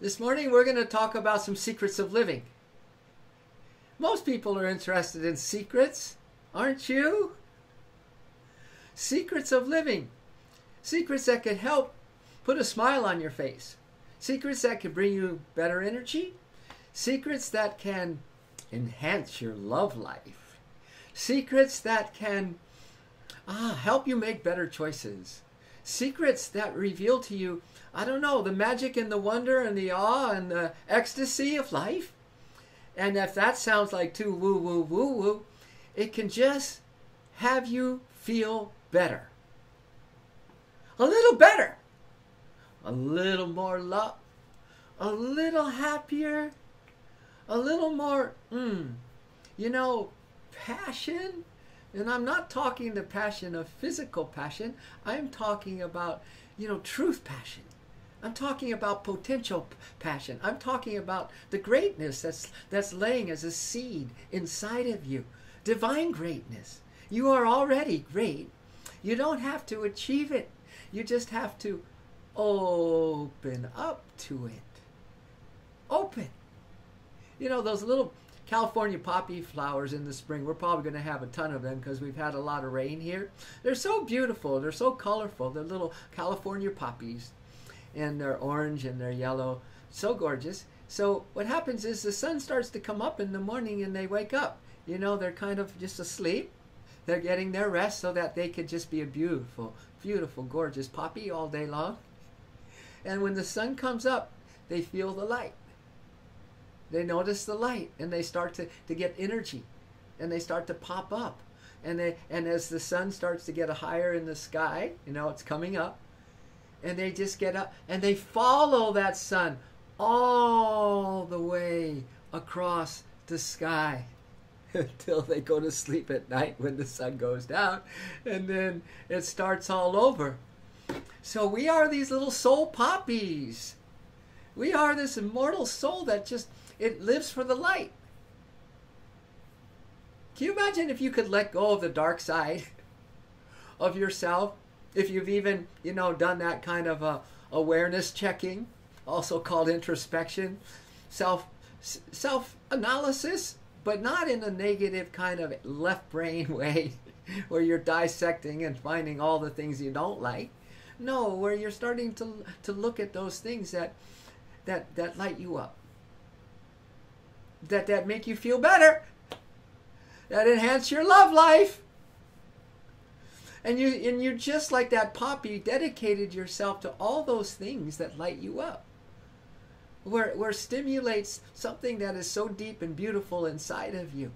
This morning we're going to talk about some secrets of living. Most people are interested in secrets, aren't you? Secrets of living. Secrets that can help put a smile on your face. Secrets that can bring you better energy. Secrets that can enhance your love life. Secrets that can help you make better choices. Secrets that reveal to you, I don't know, the magic and the wonder and the awe and the ecstasy of life. And if that sounds like too woo woo woo woo, it can just have you feel better. A little better. A little more love. A little happier. A little more, passion. And I'm not talking the passion of physical passion. I'm talking about, truth passion. I'm talking about potential passion. I'm talking about the greatness that's laying as a seed inside of you. Divine greatness. You are already great. You don't have to achieve it. You just have to open up to it. Open. Those little California poppy flowers in the spring, we're probably going to have a ton of them because we've had a lot of rain here. They're so beautiful. They're so colorful. They're little California poppies. And they're orange and they're yellow. So gorgeous. So what happens is the sun starts to come up in the morning and they wake up. They're kind of just asleep. They're getting their rest so that they could just be a beautiful, beautiful, gorgeous poppy all day long. And when the sun comes up, they feel the light. They notice the light and they start to get energy and they start to pop up. And as the sun starts to get higher in the sky, it's coming up, and they just get up and they follow that sun all the way across the sky until they go to sleep at night when the sun goes down, and then it starts all over. So we are these little soul poppies. We are this immortal soul that it lives for the light. Can you imagine if you could let go of the dark side of yourself? If you've even, done that kind of awareness checking, also called introspection, self-analysis, but not in a negative kind of left brain way where you're dissecting and finding all the things you don't like. No, where you're starting to look at those things that light you up. That make you feel better, that enhance your love life, and you just like that poppy dedicated yourself to all those things that light you up, where stimulates something that is so deep and beautiful inside of you.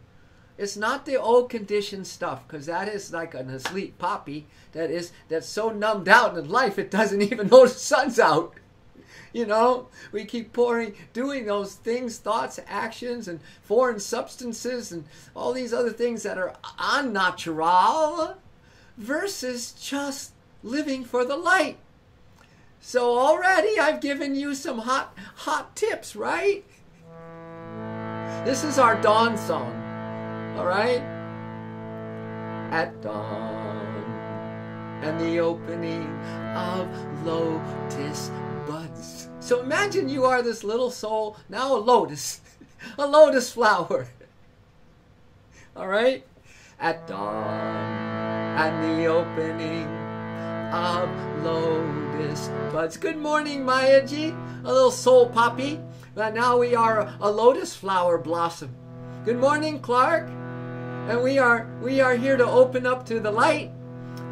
It's not the old conditioned stuff, because that is like an asleep poppy that's so numbed out in life it doesn't even know the sun's out. We keep doing those things, thoughts, actions, and foreign substances, and all these other things that are unnatural, versus just living for the light. So already I've given you some hot tips, right? This is our dawn song, all right? At dawn, and the opening of lotus buds. So imagine you are this little soul, now a lotus flower. All right? At dawn and the opening of lotus buds. Good morning, Mayaji, a little soul poppy. But now we are a lotus flower blossom. Good morning, Clark. And we are here to open up to the light,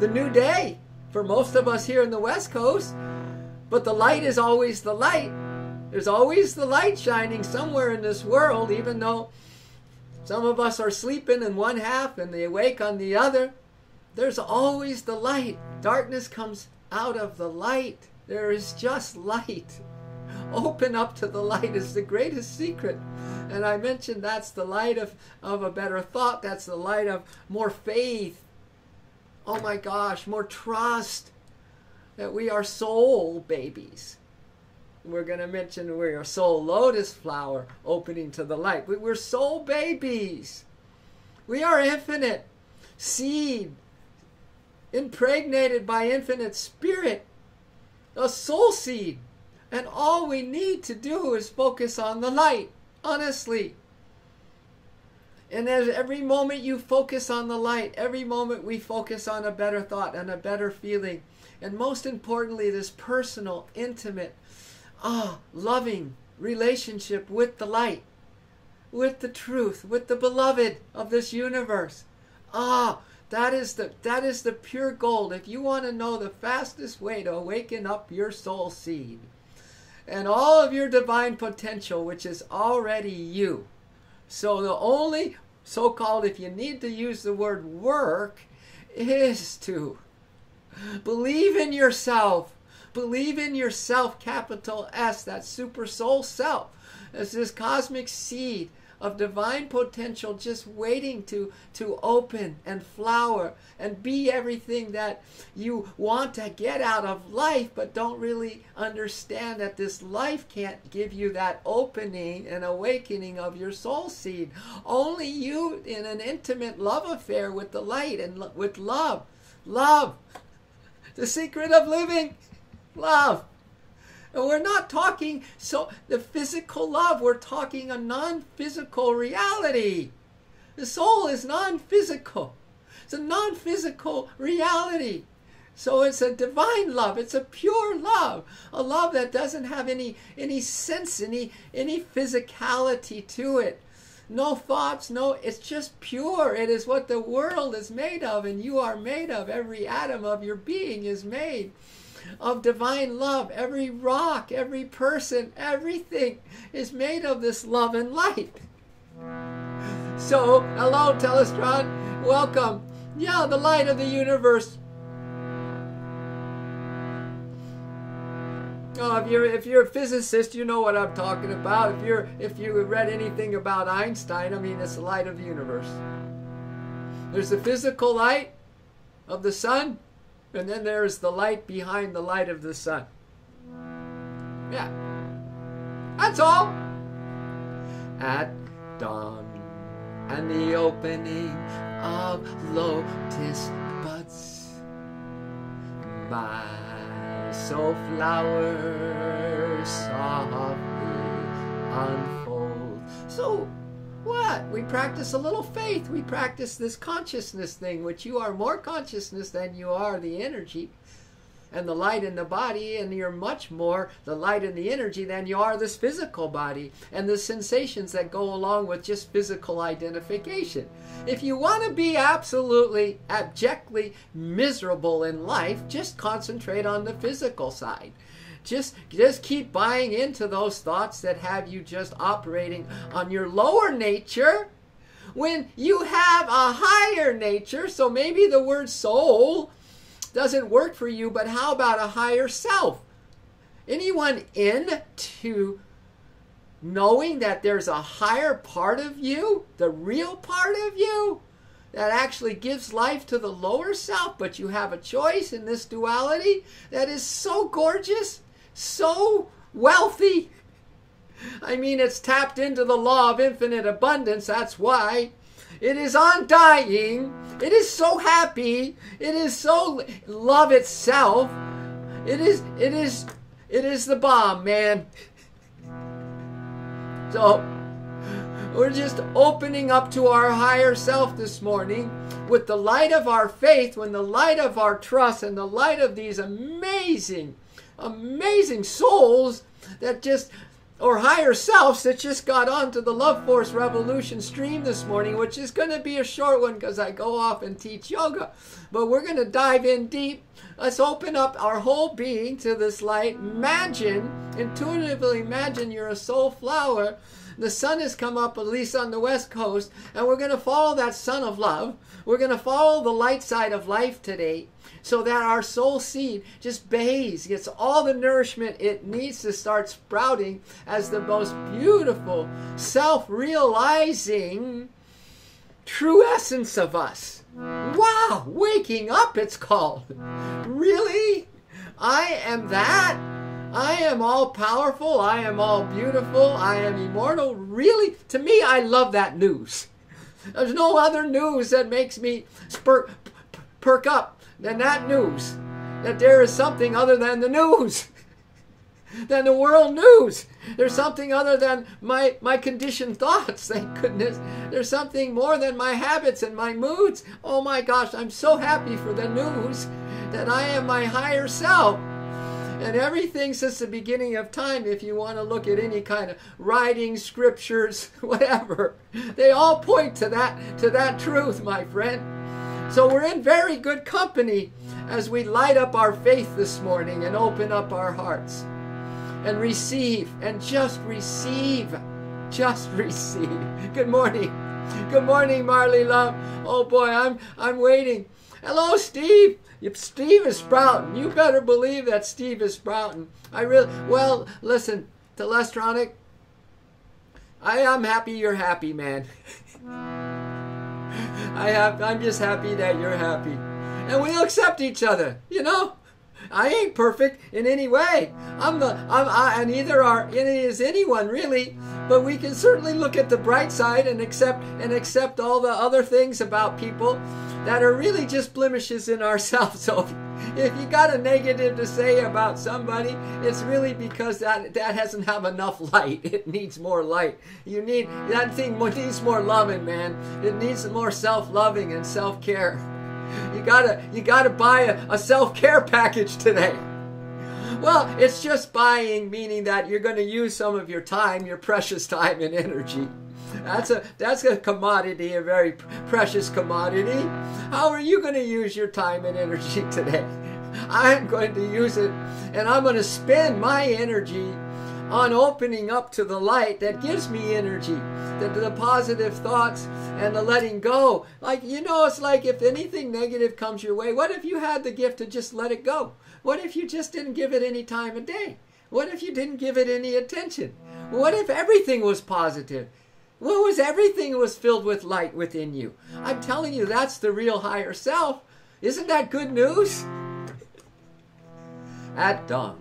the new day for most of us here in the West Coast. But the light is always the light. There's always the light shining somewhere in this world, even though some of us are sleeping in one half and they awake on the other. There's always the light. Darkness comes out of the light. There is just light. Open up to the light is the greatest secret. And I mentioned that's the light of a better thought. That's the light of more faith. Oh my gosh, more trust. That we are soul babies. We're going to mention we're a soul lotus flower opening to the light. We're soul babies. We are infinite seed, impregnated by infinite spirit. A soul seed. And all we need to do is focus on the light, honestly. And as every moment you focus on the light, every moment we focus on a better thought and a better feeling. And most importantly, this personal, intimate, loving relationship with the light, with the truth, with the beloved of this universe. That is the pure gold. If you want to know the fastest way to awaken up your soul seed and all of your divine potential, which is already you. So the only so-called, if you need to use the word work, is to believe in yourself. Believe in yourself, capital S, that super soul self. As this cosmic seed of divine potential just waiting to open and flower and be everything that you want to get out of life, but don't really understand that this life can't give you that opening and awakening of your soul seed. Only you in an intimate love affair with the light and with love. Love. The secret of living. Love. And we're not talking the physical love. We're talking a non-physical reality. The soul is non-physical. It's a non-physical reality. So it's a divine love. It's a pure love. A love that doesn't have any sense, any physicality to it. No thoughts, it's just pure. It is what the world is made of, and you are made of. Every atom of your being is made of divine love. Every rock, every person, everything is made of this love and light. So, hello Telestron, welcome. Yeah, the light of the universe. Oh, if you're a physicist, you know what I'm talking about. If you read anything about Einstein, I mean, it's the light of the universe. There's the physical light of the sun, and then there's the light behind the light of the sun. Yeah. That's all. At dawn and the opening of lotus buds, my soul flowers softly unfold. So what? We practice a little faith. We practice this consciousness thing, which you are more consciousness than you are the energy and the light in the body, and you're much more the light and the energy than you are this physical body and the sensations that go along with just physical identification. If you want to be absolutely, abjectly miserable in life, just concentrate on the physical side. Just keep buying into those thoughts that have you just operating on your lower nature when you have a higher nature. So maybe the word soul doesn't work for you, but how about a higher self? Anyone into knowing that there's a higher part of you, the real part of you, that actually gives life to the lower self, but you have a choice in this duality that is so gorgeous, so wealthy. I mean, it's tapped into the law of infinite abundance. That's why. It is undying. It is so happy. It is so love itself. It is the bomb, man. So we're just opening up to our higher self this morning with the light of our faith, when the light of our trust, and the light of these amazing souls that just, or higher selves that just got onto the Love Force Revolution stream this morning, which is going to be a short one because I go off and teach yoga. But we're going to dive in deep. Let's open up our whole being to this light. Intuitively imagine you're a soul flower. The sun has come up, at least on the West Coast, and we're going to follow that sun of love. We're going to follow the light side of life today, so that our soul seed just bathes, gets all the nourishment it needs to start sprouting as the most beautiful, self-realizing, true essence of us. Wow, waking up it's called. Really? I am that? I am all powerful. I am all beautiful. I am immortal. Really? To me, I love that news. There's no other news that makes me perk up than that news. That there is something other than the news. than the world news. There's something other than my conditioned thoughts, thank goodness. There's something more than my habits and my moods. Oh my gosh, I'm so happy for the news that I am my higher self. And everything since the beginning of time, if you want to look at any kind of writings, scriptures, whatever, they all point to that truth, my friend. So we're in very good company as we light up our faith this morning and open up our hearts and receive, and just receive. Just receive. Good morning. Good morning, Marley love. Oh boy, I'm waiting. Hello, Steve. Steve is sprouting. You better believe that Steve is sprouting. Well, listen, Telestronic, I'm happy you're happy, man. I'm just happy that you're happy. And we'll accept each other, you know. I ain't perfect in any way. And neither is anyone really. But we can certainly look at the bright side and accept all the other things about people that are really just blemishes in ourselves. So if you got a negative to say about somebody, it's really because that doesn't have enough light. It needs more light. That thing needs more loving, man. It needs more self-loving and self-care. You gotta buy a self-care package today. Well, it's just buying, meaning that you're going to use some of your time, your precious time and energy. That's a commodity, a very precious commodity. How are you going to use your time and energy today? I'm going to use it, and I'm going to spend my energy on opening up to the light that gives me energy, the positive thoughts and the letting go. It's like if anything negative comes your way, what if you had the gift to just let it go? What if you just didn't give it any time of day? What if you didn't give it any attention? What if everything was positive? Everything was filled with light within you? I'm telling you, that's the real higher self. Isn't that good news? At dawn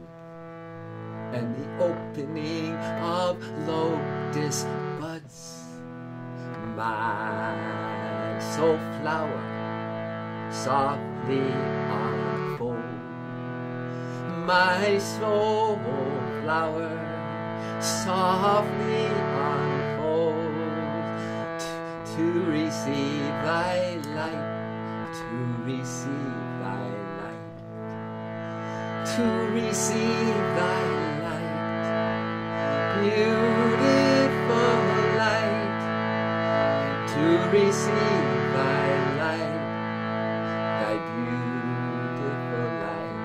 and the opening of lotus buds, my soul flower softly unfold. My soul flower softly unfold to receive thy light, to receive thy light, to receive thy light, beautiful light, to receive thy light, thy beautiful light.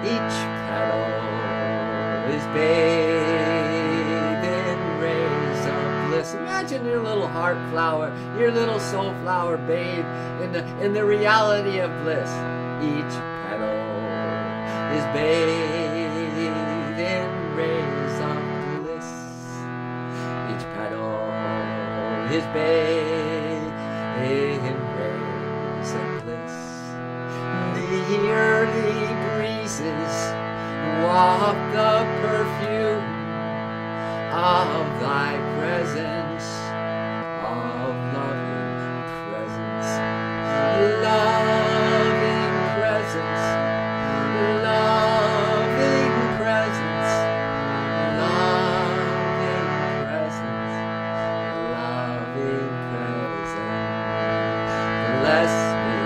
Each petal is bathed in rays of bliss. Imagine your little heart flower, your little soul flower bathed in the reality of bliss. Each petal is bathed in rays of bliss. Each petal is bathed in rays of bliss. The early breezes waft the perfume of thy presence, of loving presence, loving presence, loving presence, loving presence, loving presence. Bless me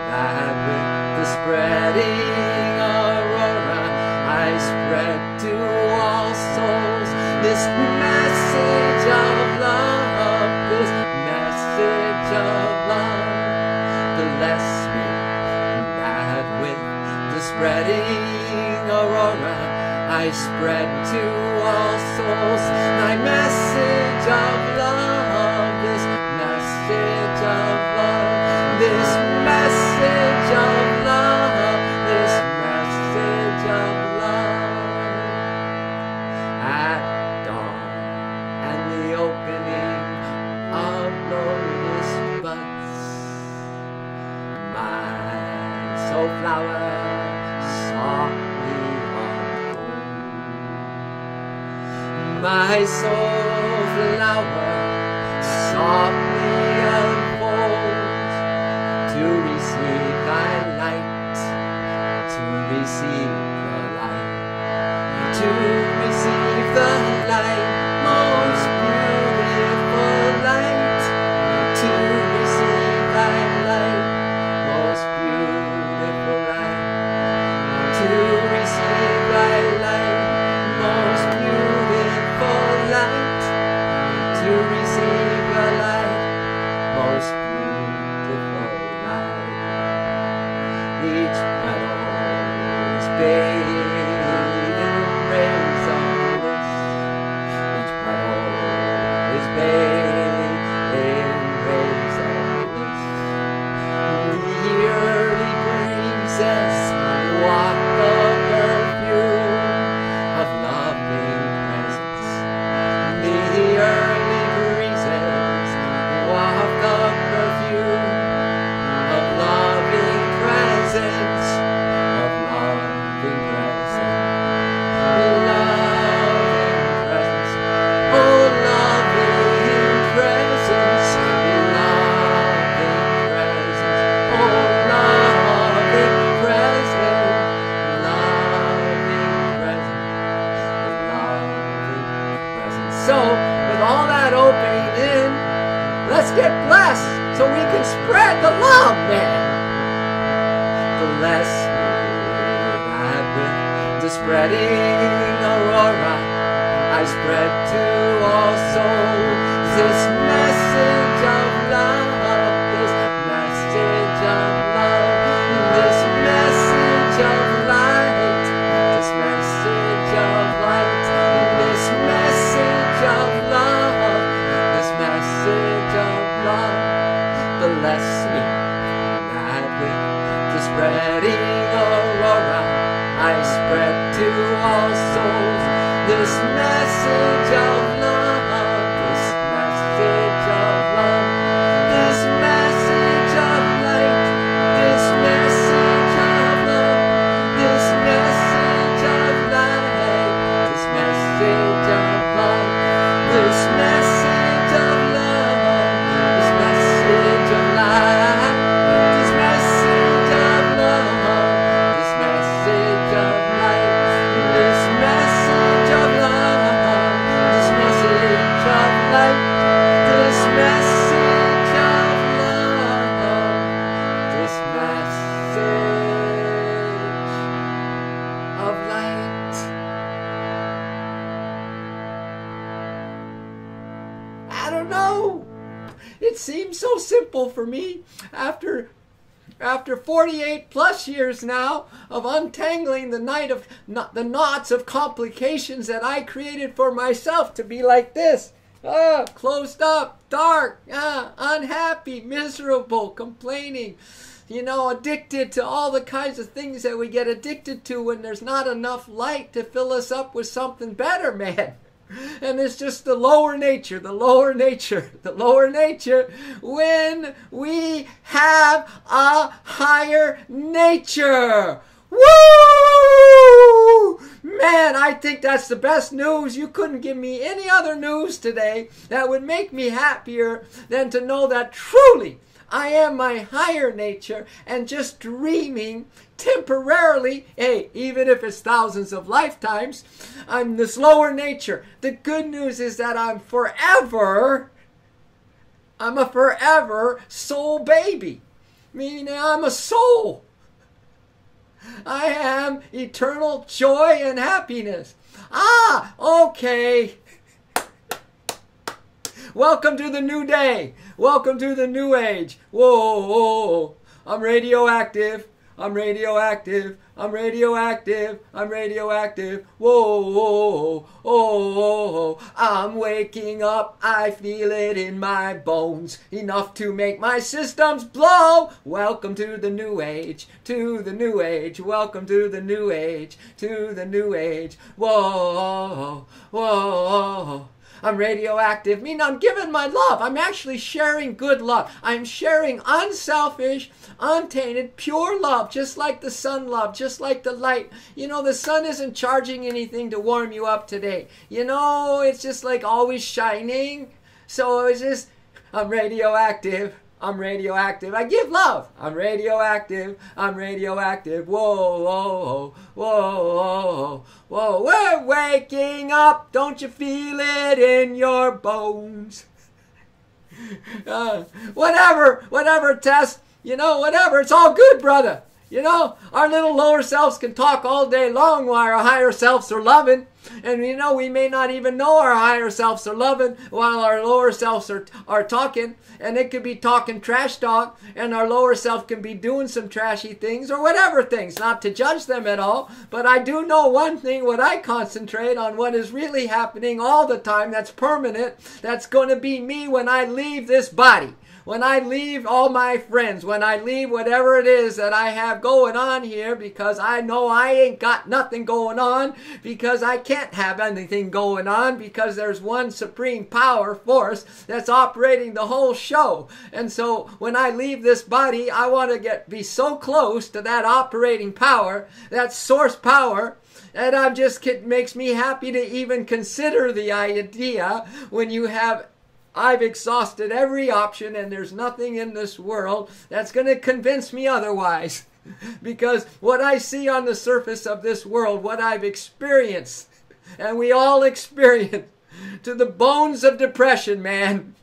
that with the spreading aurora I spread to all souls this message of love, this message of love. Bless me that with the spreading aurora I spread to all souls thy message of love, this message of love, this message of love, this message of love. At dawn and the opening of lotus buds, my soul flower softly unfold. My soul flower softly unfolds to receive thy light, to receive the light, to receive the light, most beautiful light, to receive thy light, most beautiful light, to receive thy light, most beautiful light, to receive the light, most beautiful light. Each petal is bathed in rays of bliss. Each petal is bathed in rays of bliss. The early breezes walk the perfume of loving presence. The early breezes walk the perfume of loving presence, of loving presence, loving presence, oh loving presence, loving presence, oh loving presence, loving presence. So, with all that opening in, let's get blessed so we can spread the love, man. Bless that with the spreading aurora I spread to all souls this message of love, this message of love, this message of light, this message of light, this message of love, this message of love. Bless me that with the spreading aurora I spread to all souls this message of love, this message of love, this message of light, this message of love, this message of light, this message of love, this message of love, this message of light, this message of love, this message of light, this message of love, this message of light, this message of love, this message of light. I don't know. It seems so simple for me after 48 plus years now of untangling the knots of complications that I created for myself to be like this. Closed up, dark, unhappy, miserable, complaining, addicted to all the kinds of things that we get addicted to when there's not enough light to fill us up with something better, man. And it's just the lower nature when we have a higher nature. Woo! Man, I think that's the best news. You couldn't give me any other news today that would make me happier than to know that truly I am my higher nature and just dreaming temporarily, hey, even if it's thousands of lifetimes, I'm this lower nature. The good news is that I'm a forever soul baby, meaning I'm a soul. I am eternal joy and happiness. Okay. Welcome to the new day. Welcome to the new age. Whoa. I'm radioactive. I'm radioactive. I'm radioactive. I'm radioactive. Whoa. Oh. I'm waking up. I feel it in my bones. Enough to make my systems blow. Welcome to the new age. To the new age. Welcome to the new age. To the new age. Whoa. I'm radioactive, meaning I'm giving my love. I'm actually sharing good love. I'm sharing unselfish, untainted, pure love, just like the sun love, just like the light. The sun isn't charging anything to warm you up today. It's just like always shining. So it's just, I'm radioactive. I'm radioactive. I give love. I'm radioactive. I'm radioactive. Whoa, whoa, whoa, whoa, whoa. We're waking up. Don't you feel it in your bones? Whatever, Tess. Whatever. It's all good, brother. Our little lower selves can talk all day long while our higher selves are loving. And we may not even know our higher selves are loving while our lower selves are talking. And it could be talking trash talk, and our lower self can be doing some trashy things or whatever things, not to judge them at all. But I do know one thing: what I concentrate on, what is really happening all the time, that's permanent, that's going to be me when I leave this body. When I leave all my friends, when I leave whatever it is that I have going on here, because I know I ain't got nothing going on, because I can't have anything going on, because there's one supreme power force that's operating the whole show. And so when I leave this body, I want to be so close to that operating power, that source power, and it makes me happy to even consider the idea when I've exhausted every option, and there's nothing in this world that's going to convince me otherwise. Because what I see on the surface of this world, what I've experienced, and we all experience, to the bones of depression, man.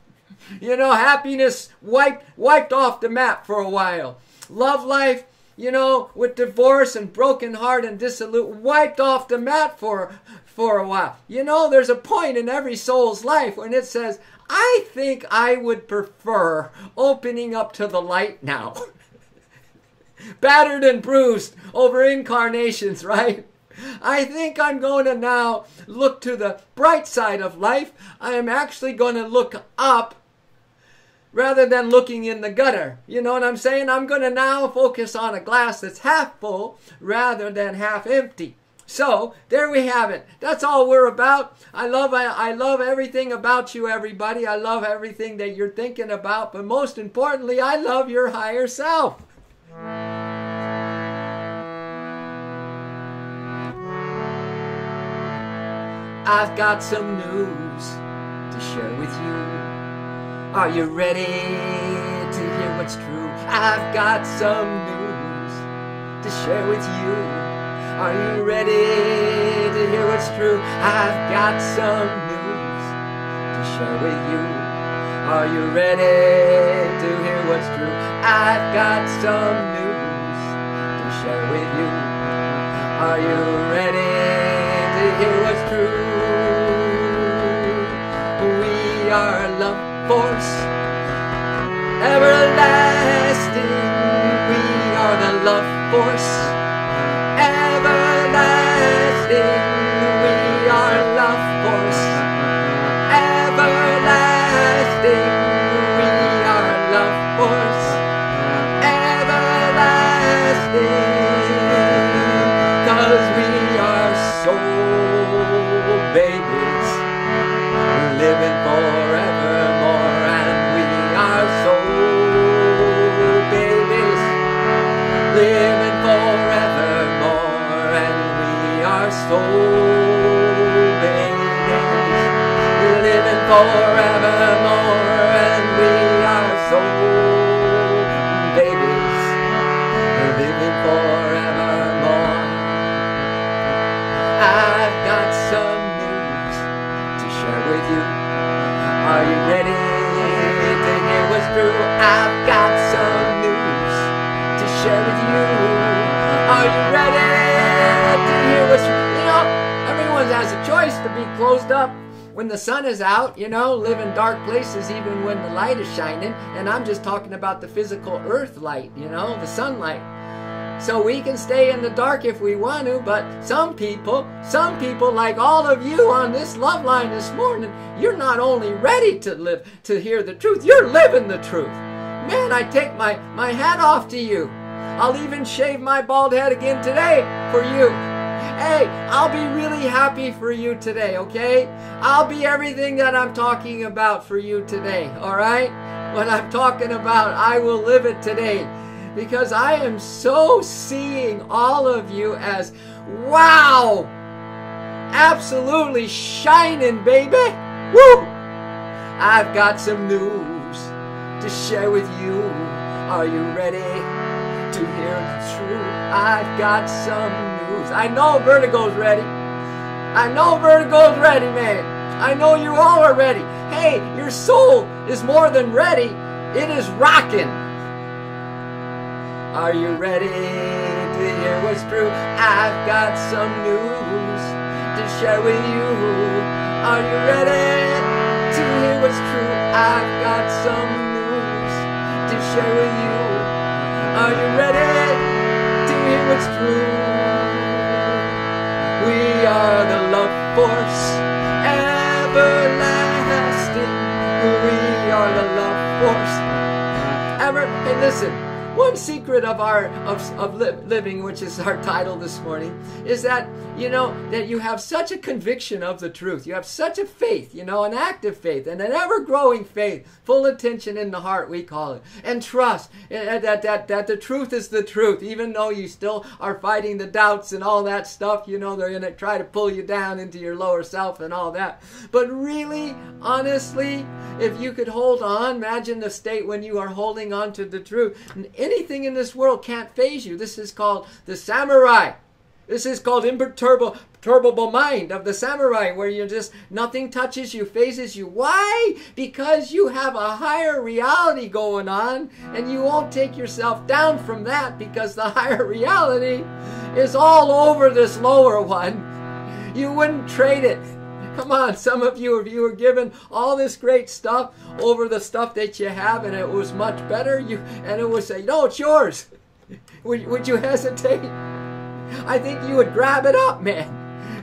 Happiness wiped off the map for a while. Love life, with divorce and broken heart and dissolute, wiped off the map for a while. There's a point in every soul's life when it says, I think I would prefer opening up to the light now. Battered and bruised over incarnations, right? I think I'm going to now look to the bright side of life. I am actually going to look up rather than looking in the gutter. You know what I'm saying? I'm going to now focus on a glass that's half full rather than half empty. So, there we have it. That's all we're about. I love everything about you, everybody. I love everything that you're thinking about. But most importantly, I love your higher self. I've got some news to share with you. Are you ready to hear what's true? I've got some news to share with you. Are you ready to hear what's true? I've got some news to share with you. Are you ready to hear what's true? I've got some news to share with you. Are you ready to hear what's true? We are love force, everlasting. We are the love force, everlasting. We are love force, everlasting. We are love force, everlasting. 'Cause we are soul babies living forevermore, and we are soul babies living forevermore, and we are soul babies living forevermore, and we are soul babies living forevermore. I've got some news to share with you. Are you ready to hear what's true? I've got some news to share with you. Are you ready to hear what's true? Everyone has a choice to be closed up when the sun is out, live in dark places even when the light is shining. And I'm just talking about the physical earth light, the sunlight. So we can stay in the dark if we want to, but some people like all of you on this love line this morning, you're not only ready to hear the truth, you're living the truth. Man, I take my hat off to you. I'll even shave my bald head again today for you. Hey, I'll be really happy for you today, okay? I'll be everything that I'm talking about for you today, all right? What I'm talking about, I will live it today. Because I am so seeing all of you as, wow, absolutely shining, baby. Woo! I've got some news to share with you. Are you ready to hear the truth? I've got some news. I know Vertigo's ready. I know Vertigo's ready, man. I know you all are ready. Hey, your soul is more than ready. It is rocking. Are you ready to hear what's true? I've got some news to share with you. Are you ready to hear what's true? I've got some news to share with you. Are you ready to hear what's true? We are the love force, everlasting. We are the love force. Hey, listen. One secret of our living, which is our title this morning, is that that you have such a conviction of the truth. You have such a faith, an active faith, and an ever-growing faith, full attention in the heart, we call it, and trust that the truth is the truth, even though you still are fighting the doubts and all that stuff. They're going to try to pull you down into your lower self and all that. But really, honestly, if you could hold on, imagine the state when you are holding on to the truth. Anything in this world can't faze you. This is called the samurai. This is called imperturbable mind of the samurai, where nothing touches you, phases you. Why? Because you have a higher reality going on, and you won't take yourself down from that, because the higher reality is all over this lower one. You wouldn't trade it. Come on, some of you, if you were given all this great stuff over the stuff that you have, and it was much better, and it would say, no, it's yours. Would you hesitate? I think you would grab it up, man.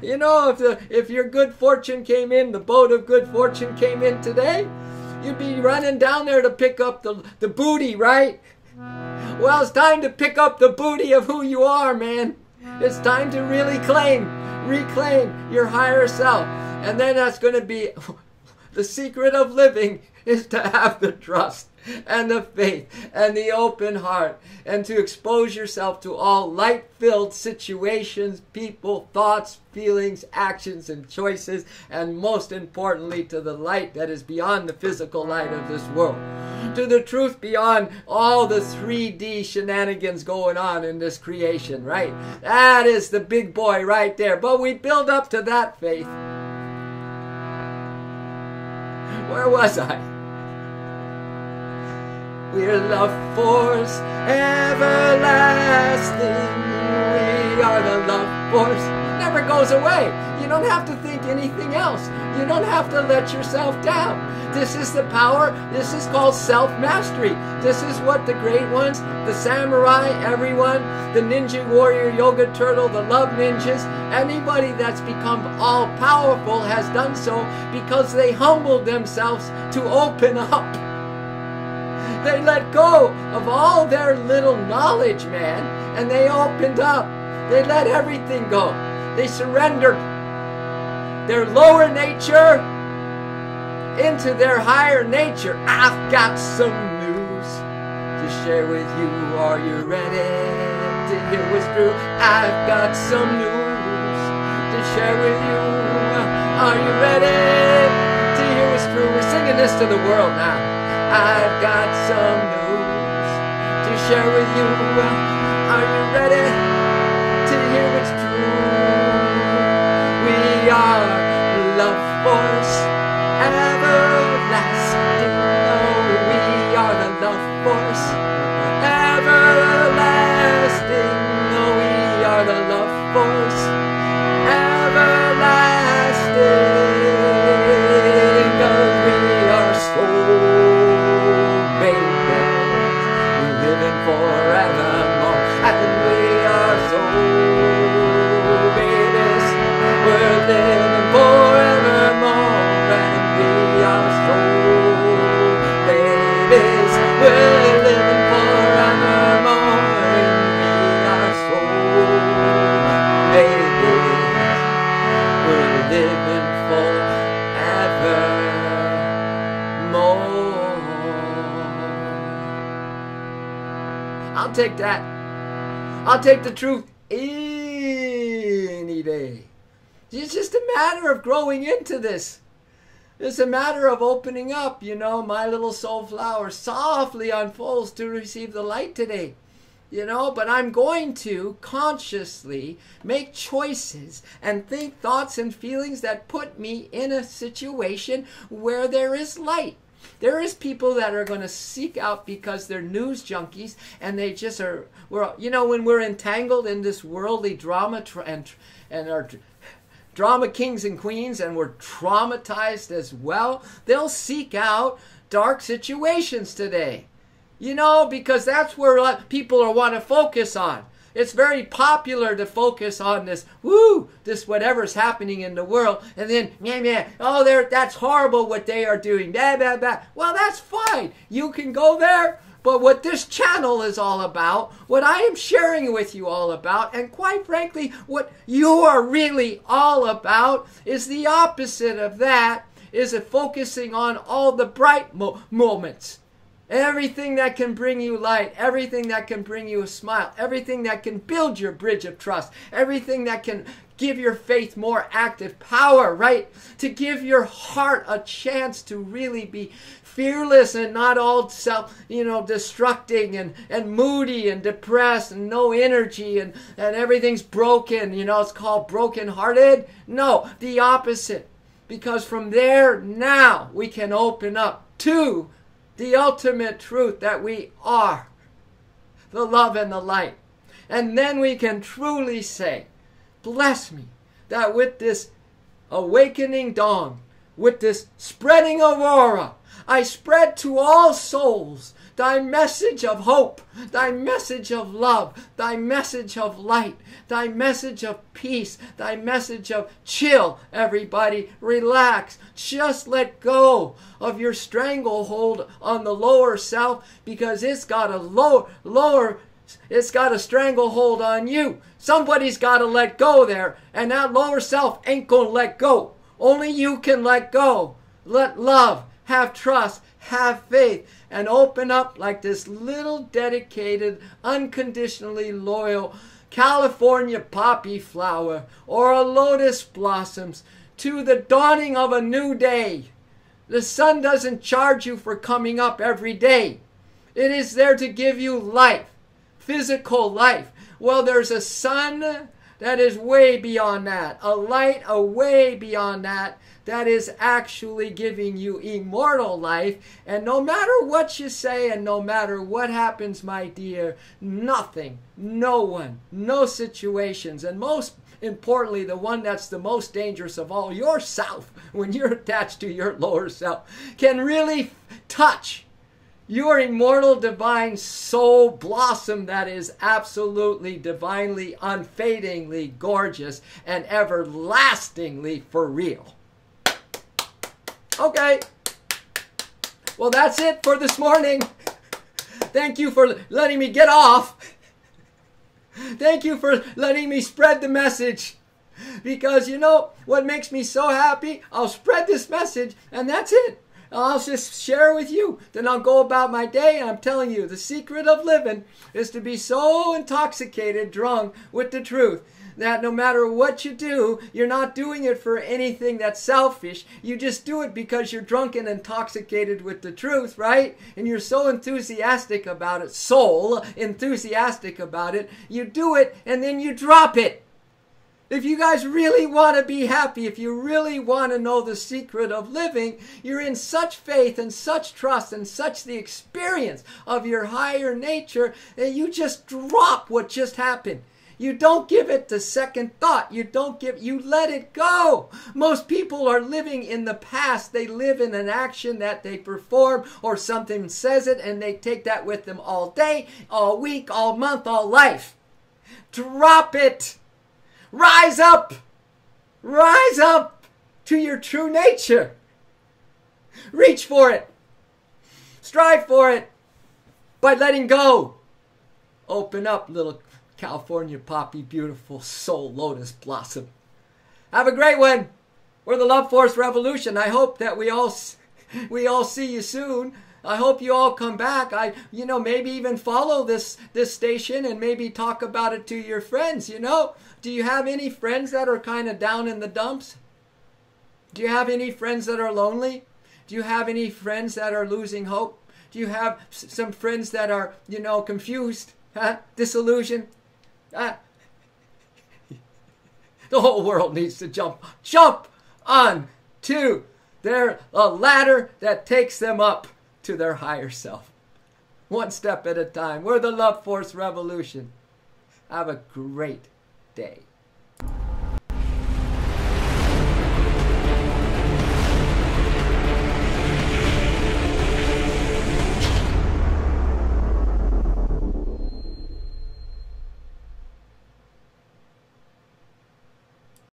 If your good fortune came in, the boat of good fortune came in today, you'd be running down there to pick up the booty, right? Well, it's time to pick up the booty of who you are, man. It's time to really reclaim your higher self. And then that's going to be the secret of living, is to have the trust and the faith and the open heart, and to expose yourself to all light-filled situations, people, thoughts, feelings, actions, and choices, and most importantly, to the light that is beyond the physical light of this world, to the truth beyond all the 3D shenanigans going on in this creation, right? That is the big boy right there. But we build up to that faith. Where was I? We're love force, everlasting. We are the love force. It never goes away. You don't have to think anything else. You don't have to let yourself down. This is the power. This is called self-mastery. This is what the great ones, the samurai, everyone, the ninja warrior, yoga turtle, the love ninjas, anybody that's become all-powerful has done so because they humbled themselves to open up. They let go of all their little knowledge, man, and they opened up. They let everything go. They surrendered their lower nature into their higher nature. I've got some news to share with you. Are you ready to hear what's true? I've got some news to share with you. Are you ready to hear what's true? We're singing this to the world now. I've got some news to share with you. Are you ready to hear what's true? We are love force, everlasting. Oh, we are the love force, everlasting. Oh, we are the love force, everlasting. Oh, we are soul forevermore, and we are soul babies. We're living forevermore, and we are soul babies. We're living forevermore, and we are soul babies. We're living forevermore. I'll take that. I'll take the truth any day. It's just a matter of growing into this. It's a matter of opening up. My little soul flower softly unfolds to receive the light today. But I'm going to consciously make choices and think thoughts and feelings that put me in a situation where there is light. There is people that are going to seek out because they're news junkies, and they just are, when we're entangled in this worldly drama and our drama kings and queens, and we're traumatized as well, they'll seek out dark situations today. Because that's where people want to focus on. It's very popular to focus on this whatever's happening in the world, and then, that's horrible what they are doing, blah, blah, blah. Well, that's fine. You can go there, but what this channel is all about, what I am sharing with you all about, and quite frankly, what you are really all about, is the opposite of that, is focusing on all the bright moments. Everything that can bring you light, everything that can bring you a smile, everything that can build your bridge of trust, everything that can give your faith more active power, right? To give your heart a chance to really be fearless and not all destructing and moody and depressed and no energy and everything's broken. It's called brokenhearted. No, the opposite. Because from there now we can open up to the ultimate truth that we are the love and the light. And then we can truly say, bless me, that with this awakening dawn, with this spreading aurora, I spread to all souls thy message of hope, thy message of love, thy message of light, thy message of peace, thy message of chill. Everybody, relax. Just let go of your stranglehold on the lower self, because it's got a it's got a stranglehold on you. Somebody's got to let go there, and that lower self ain't going to let go. Only you can let go. Let love, have trust, have faith, and open up like this little dedicated, unconditionally loyal California poppy flower or a lotus blossoms to the dawning of a new day. The sun doesn't charge you for coming up every day. It is there to give you life, physical life. Well, there's a sun that is way beyond that, a light way beyond that, that is actually giving you immortal life. And no matter what you say and no matter what happens, my dear, nothing, no one, no situations, and most importantly, the one that's the most dangerous of all, yourself, when you're attached to your lower self, can really touch your immortal divine soul blossom that is absolutely divinely, unfadingly gorgeous and everlastingly for real. Okay. Well, that's it for this morning. Thank you for letting me get off. Thank you for letting me spread the message. Because what makes me so happy? I'll spread this message and that's it. I'll just share with you. Then I'll go about my day, and I'm telling you, the secret of living is to be so intoxicated, drunk with the truth, that no matter what you do, you're not doing it for anything that's selfish. You just do it because you're drunk and intoxicated with the truth, right? And you're so enthusiastic about it, soul enthusiastic about it. You do it, and then you drop it. If you guys really want to be happy, if you really want to know the secret of living, you're in such faith and such trust and such the experience of your higher nature that you just drop what just happened. You don't give it the second thought. You let it go. Most people are living in the past. They live in an action that they perform or something says it and they take that with them all day, all week, all month, all life. Drop it. Rise up! Rise up to your true nature. Reach for it. Strive for it by letting go. Open up, little California poppy, beautiful soul lotus blossom. Have a great one. We're the Love Force Revolution. I hope that we all see you soon. I hope you all come back. Maybe even follow this station and maybe talk about it to your friends, Do you have any friends that are kind of down in the dumps? Do you have any friends that are lonely? Do you have any friends that are losing hope? Do you have some friends that are, confused, disillusioned? The whole world needs to jump on to their ladder that takes them up to their higher self. One step at a time. We're the Love Force Revolution. Have a great day.